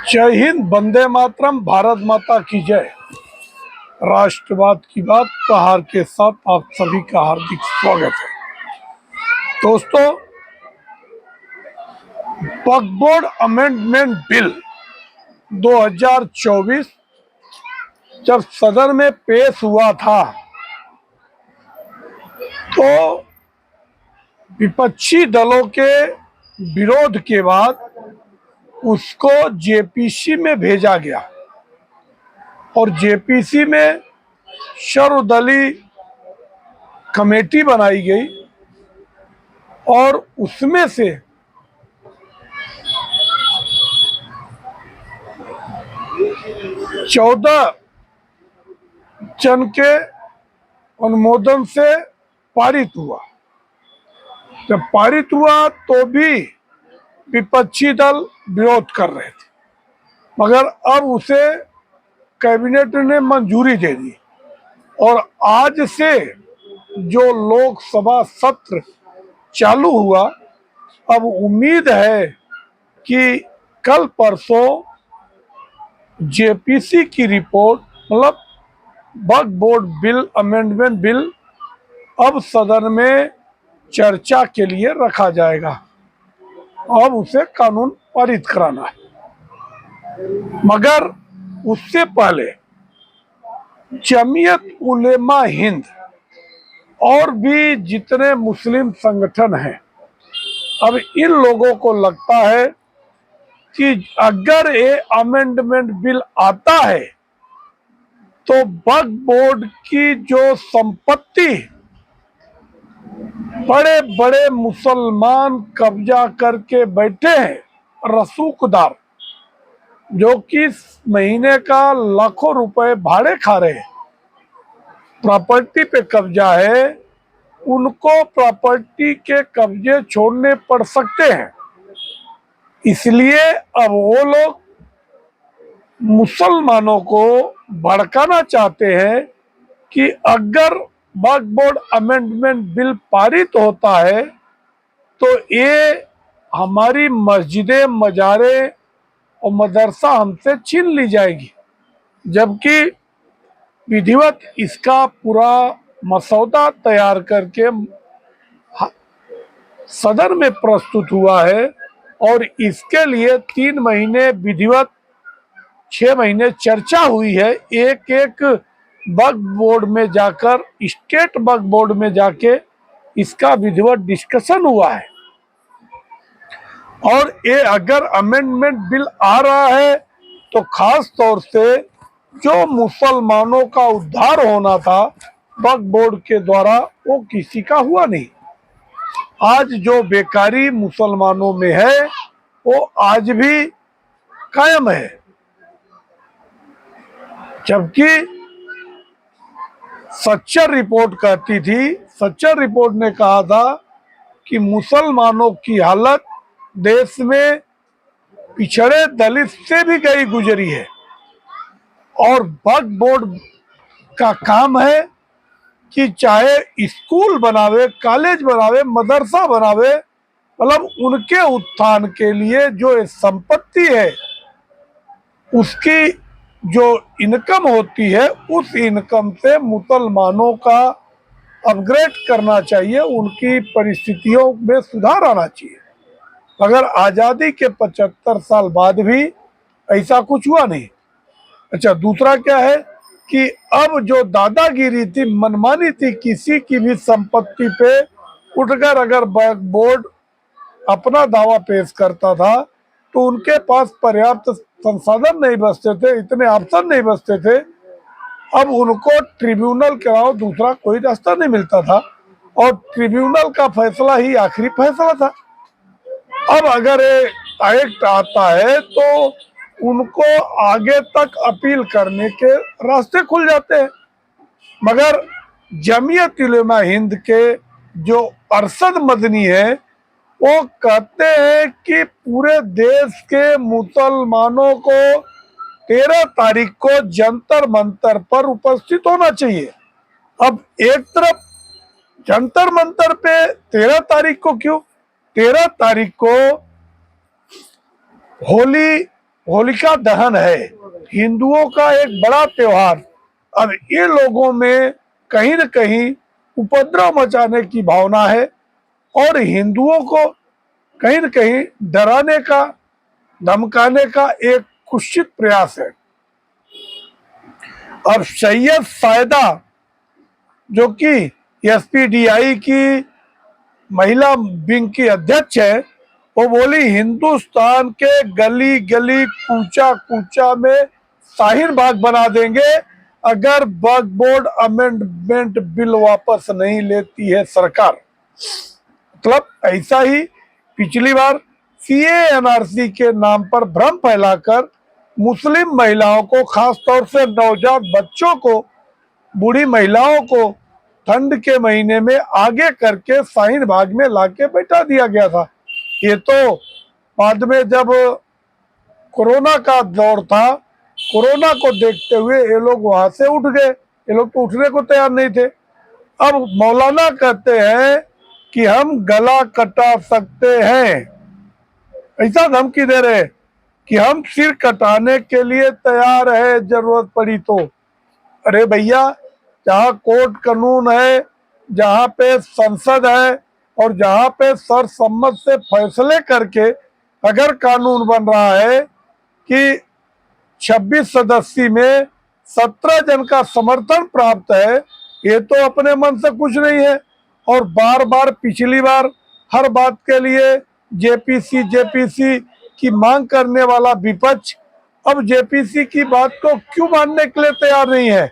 जय हिंद, वंदे मातरम, भारत माता की जय। राष्ट्रवाद की बात प्रहार के साथ आप सभी का हार्दिक स्वागत है। दोस्तों, वक्फ बोर्ड अमेंडमेंट बिल 2024 जब सदन में पेश हुआ था तो विपक्षी दलों के विरोध के बाद उसको जेपीसी में भेजा गया और जेपीसी में सर्वदलीय कमेटी बनाई गई और उसमें से 14 जन के अनुमोदन से पारित हुआ। जब पारित हुआ तो भी विपक्षी दल विरोध कर रहे थे, मगर अब उसे कैबिनेट ने मंजूरी दे दी और आज से जो लोकसभा सत्र चालू हुआ, अब उम्मीद है कि कल परसों जेपीसी की रिपोर्ट मतलब वक्फ बोर्ड बिल अमेंडमेंट बिल अब सदन में चर्चा के लिए रखा जाएगा। अब उसे कानून पारित कराना है, मगर उससे पहले जमीयत उलेमा हिंद और भी जितने मुस्लिम संगठन हैं, अब इन लोगों को लगता है कि अगर ये अमेंडमेंट बिल आता है तो वक्फ बोर्ड की जो संपत्ति बड़े बड़े मुसलमान कब्जा करके बैठे हैं, रसूखदार, जो कि महीने का लाखों रुपए भाड़े खा रहे हैं, प्रॉपर्टी पे कब्जा है, उनको प्रॉपर्टी के कब्जे छोड़ने पड़ सकते हैं। इसलिए अब वो लोग मुसलमानों को भड़काना चाहते हैं कि अगर वक्फ बोर्ड अमेंडमेंट बिल पारित होता है तो ये हमारी मस्जिदें, मजारे और मदरसा हमसे छीन ली जाएगी। जबकि विधिवत इसका पूरा मसौदा तैयार करके सदन में प्रस्तुत हुआ है और इसके लिए 3 महीने विधिवत, 6 महीने चर्चा हुई है। एक एक वक्फ बोर्ड में जाकर, स्टेट वक्फ बोर्ड में जाके इसका विधिवत डिस्कशन हुआ है। और ये अगर अमेंडमेंट बिल आ रहा है तो खास तौर से जो मुसलमानों का उद्धार होना था वक्फ बोर्ड के द्वारा, वो किसी का हुआ नहीं। आज जो बेकारी मुसलमानों में है वो आज भी कायम है। जबकि सच्चर रिपोर्ट कहती थी, सच्चर रिपोर्ट ने कहा था कि मुसलमानों की हालत देश में पिछड़े दलित से भी गई गुजरी है और वक्फ बोर्ड का काम है कि चाहे स्कूल बनावे, कॉलेज बनावे, मदरसा बनावे, मतलब उनके उत्थान के लिए जो संपत्ति है उसकी जो इनकम होती है, उस इनकम से मुसलमानों का अपग्रेड करना चाहिए, उनकी परिस्थितियों में सुधार आना चाहिए। मगर आज़ादी के 75 साल बाद भी ऐसा कुछ हुआ नहीं। अच्छा, दूसरा क्या है कि अब जो दादागिरी थी, मनमानी थी, किसी की भी संपत्ति पे उठकर अगर वक्फ बोर्ड अपना दावा पेश करता था तो उनके पास पर्याप्त संसाधन नहीं बचते थे, इतने ऑप्शन नहीं बचते थे। अब उनको ट्रिब्यूनल के अलावा दूसरा कोई रास्ता नहीं मिलता था और ट्रिब्यूनल का फैसला ही आखिरी फैसला था। अब अगर एक्ट आता है तो उनको आगे तक अपील करने के रास्ते खुल जाते हैं। मगर जमीयत उलेमा हिंद के जो अरशद मदनी है, वो कहते हैं कि पूरे देश के मुसलमानों को 13 तारीख को जंतर मंतर पर उपस्थित होना चाहिए। अब एक तरफ जंतर मंतर पे 13 तारीख को क्यों? 13 तारीख को होली होलिका दहन है, हिंदुओं का एक बड़ा त्योहार। अब ये लोगों में कहीं न कहीं उपद्रव मचाने की भावना है और हिंदुओं को कहीं न कहीं डराने का, धमकाने का एक कुत्सित प्रयास है। अब सैयद सायदा जो कि एसपीडीआई की महिला विंग की अध्यक्ष है, वो बोली हिंदुस्तान के गली गली कूचा कूचा में शाहीन बाग बना देंगे अगर वक्फ बोर्ड अमेंडमेंट बिल वापस नहीं लेती है सरकार। मतलब ऐसा ही पिछली बार सीए एनआरसी के नाम पर भ्रम फैलाकर मुस्लिम महिलाओं को, खासतौर से नवजात बच्चों को, बूढ़ी महिलाओं को ठंड के महीने में आगे करके शाहीन बाग में लाके बैठा दिया गया था। ये तो बाद में जब कोरोना का दौर था, कोरोना को देखते हुए ये लोग वहां से उठ गए। ये लोग तो उठने को तैयार नहीं थे। अब मौलाना कहते हैं कि हम गला कटा सकते हैं, ऐसा धमकी दे रहे कि हम सिर कटाने के लिए तैयार है जरूरत पड़ी तो। अरे भैया, जहाँ कोर्ट कानून है, जहाँ पे संसद है और जहाँ पे सर्वसम्मत से फैसले करके अगर कानून बन रहा है कि 26 सदस्य में 17 जन का समर्थन प्राप्त है, ये तो अपने मन से कुछ नहीं है। और बार बार पिछली बार हर बात के लिए जेपीसी जेपीसी की मांग करने वाला विपक्ष अब जेपीसी की बात को क्यों मानने के लिए तैयार नहीं है।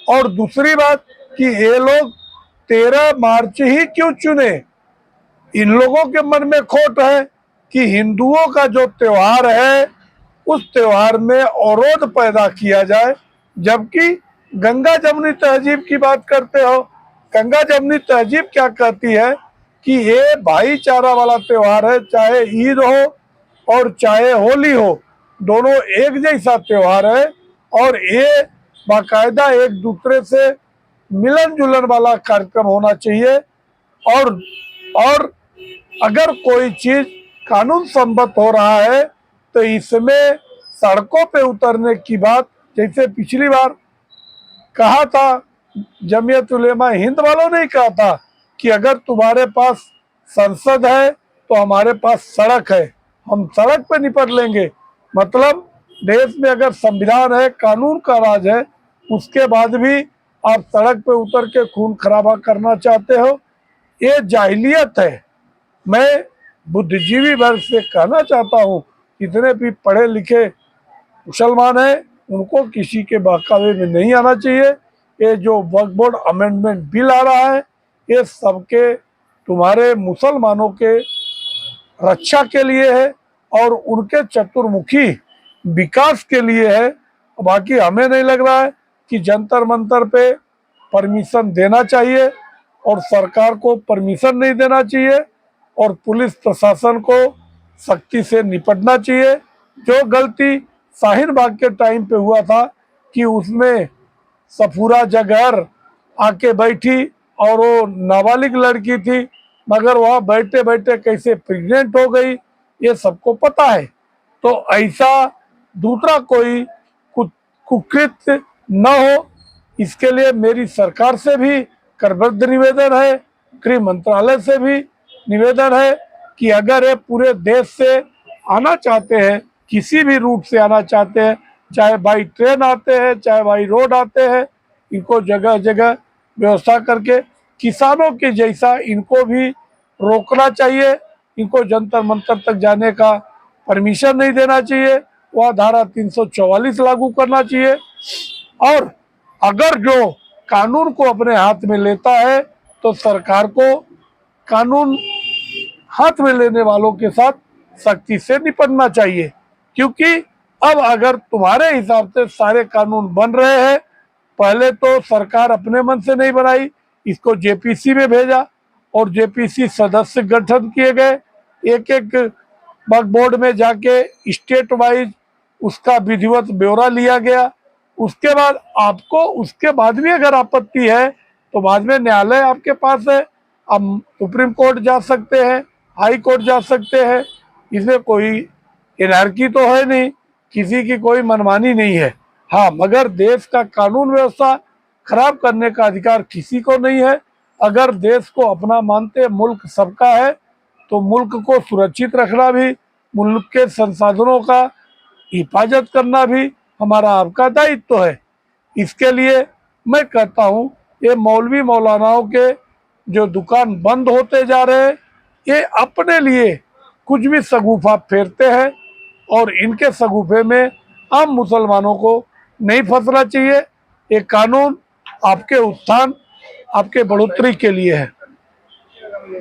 और दूसरी बात कि ये लोग 13 मार्च ही क्यों चुने। इन लोगों के मन में खोट है कि हिंदुओं का जो त्योहार है उस त्योहार में अवरोध पैदा किया जाए, जबकि गंगा जमुनी तहजीब की बात करते हो। गंगा जमुनी तहजीब क्या कहती है कि ये भाईचारा वाला त्योहार है, चाहे ईद हो और चाहे होली हो, दोनों एक जैसा त्योहार है और ये बाकायदा एक दूसरे से मिलन जुलन वाला कार्यक्रम होना चाहिए। और अगर कोई चीज कानून सम्मत हो रहा है तो इसमें सड़कों पे उतरने की बात, जैसे पिछली बार कहा था जमीयत उलेमा हिंद वालों ने कहा था कि अगर तुम्हारे पास संसद है तो हमारे पास सड़क है, हम सड़क पे निपट लेंगे। मतलब देश में अगर संविधान है, कानून का राज है, उसके बाद भी आप सड़क पे उतर के खून खराबा करना चाहते हो, ये जाहिलियत है। मैं बुद्धिजीवी वर्ग से कहना चाहता हूँ, जितने भी पढ़े लिखे मुसलमान हैं उनको किसी के बहकावे में नहीं आना चाहिए। ये जो वक्फ बोर्ड अमेंडमेंट बिल आ रहा है, ये सबके, तुम्हारे मुसलमानों के रक्षा के लिए है और उनके चतुर्मुखी विकास के लिए है। बाकी हमें नहीं लग रहा है कि जंतर मंतर पे परमिशन देना चाहिए और सरकार को परमिशन नहीं देना चाहिए और पुलिस प्रशासन को सख्ती से निपटना चाहिए। जो गलती शाहीन बाग के टाइम पे हुआ था कि उसमें सफूरा जगहर आके बैठी और वो नाबालिग लड़की थी, मगर वहाँ बैठे बैठे कैसे प्रेग्नेंट हो गई, ये सबको पता है। तो ऐसा दूसरा कोई कुकृत्य न हो, इसके लिए मेरी सरकार से भी करबद्ध निवेदन है, गृह मंत्रालय से भी निवेदन है कि अगर ये पूरे देश से आना चाहते हैं, किसी भी रूट से आना चाहते हैं, चाहे बाई ट्रेन आते हैं चाहे बाई रोड आते हैं, इनको जगह जगह व्यवस्था करके किसानों के जैसा इनको भी रोकना चाहिए। इनको जंतर मंतर तक जाने का परमिशन नहीं देना चाहिए, वह धारा 344 लागू करना चाहिए। और अगर जो कानून को अपने हाथ में लेता है तो सरकार को कानून हाथ में लेने वालों के साथ सख्ती से निपटना चाहिए। क्योंकि अब अगर तुम्हारे हिसाब से सारे कानून बन रहे हैं, पहले तो सरकार अपने मन से नहीं बनाई, इसको जेपीसी में भेजा और जेपीसी सदस्य गठन किए गए, एक एक वक्फ बोर्ड में जाके स्टेट वाइज उसका विधिवत ब्यौरा लिया गया। उसके बाद आपको उसके बाद भी अगर आपत्ति है तो बाद में न्यायालय आपके पास है, आप सुप्रीम कोर्ट जा सकते हैं, हाई कोर्ट जा सकते हैं, इसमें कोई एनार्की तो है नहीं। किसी की कोई मनमानी नहीं है। हाँ, मगर देश का कानून व्यवस्था खराब करने का अधिकार किसी को नहीं है। अगर देश को अपना मानते मुल्क सबका है तो मुल्क को सुरक्षित रखना भी, मुल्क के संसाधनों का हिफाजत करना भी हमारा आपका दायित्व है। इसके लिए मैं कहता हूँ, ये मौलवी मौलानाओं के जो दुकान बंद होते जा रहे हैं, ये अपने लिए कुछ भी शगुफा फेरते हैं और इनके शगुफे में आम मुसलमानों को नहीं फंसना चाहिए। ये कानून आपके उत्थान, आपके बढ़ोतरी के लिए है। धन्यवाद।